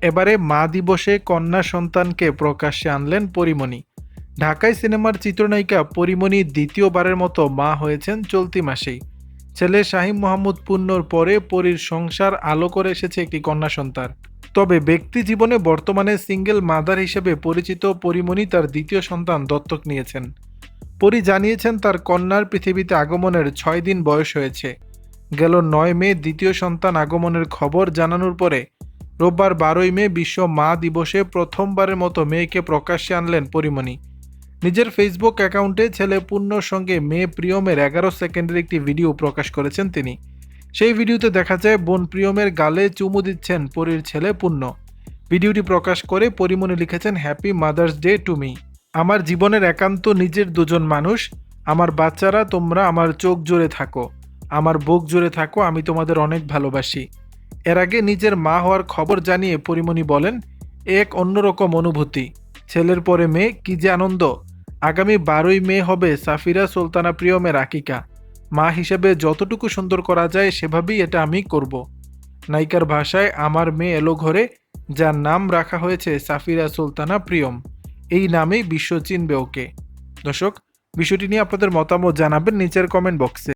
এবারে মা দিবসে কন্যা সন্তানকে প্রকাশ্যে আনলেন পরীমণি। ঢাকায় সিনেমার চিত্রনায়িকা পরীমণি দ্বিতীয়বারের মতো মা হয়েছেন চলতি মাসেই। ছেলে শাহীম মাহমুদ পূর্ণর পরে পরীর সংসার আলো করে এসেছে একটি কন্যা সন্তান। তবে ব্যক্তি জীবনে বর্তমানে সিঙ্গেল মাদার হিসেবে পরিচিত পরীমণি তার দ্বিতীয় সন্তান দত্তক নিয়েছেন। পরী জানিয়েছেন তার কন্যার পৃথিবীতে আগমনের 6 দিন বয়স হয়েছে। গেল 9 মে দ্বিতীয় সন্তান আগমনের খবর জানানোর পরে রোববার 12ই মে বিশ্ব মা দিবসে প্রথমবারের মতো মেয়েকে প্রকাশ্যে আনলেন পরীমণি। নিজের ফেসবুক অ্যাকাউন্টে ছেলে পূর্ণর সঙ্গে মেয়ে প্রিয়মের 11 সেকেন্ডের একটি ভিডিও প্রকাশ করেছেন তিনি। সেই ভিডিওতে দেখা যায় বোন প্রিয়মের গালে চুমু দিচ্ছেন পরীর ছেলে পূর্ণ। ভিডিওটি প্রকাশ করে পরীমণি লিখেছেন, happy mother's day to me. আমার জীবনের একান্ত নিজের দুজন মানুষ, আমার বাচ্চারা, তোমরা আমার চোখ জুড়ে থাকো, আমার বুক জুড়ে থাকো, আমি তোমাদের অনেক ভালোবাসি। এর আগে নিজের মা হওয়ার খবর জানিয়ে পরীমণি বলেন, এক অন্যরকম অনুভূতি, ছেলের পরে মেয়ে, কি যে আনন্দ। আগামী 12ই মে হবে সাফিরা সুলতানা প্রিয়মের আকিকা। মা হিসেবে যতটুকু সুন্দর করা যায় সেভাবেই এটা আমি করব। নায়িকার ভাষায়, আমার মেয়ে এলো ঘরে, যার নাম রাখা হয়েছে সাফিরা সুলতানা প্রিয়ম। এই নামেই বিশ্ব চিনবে ওকে। দর্শক, বিষয়টি নিয়ে আপনাদের মতামত জানাবেন নিচের কমেন্ট বক্সে।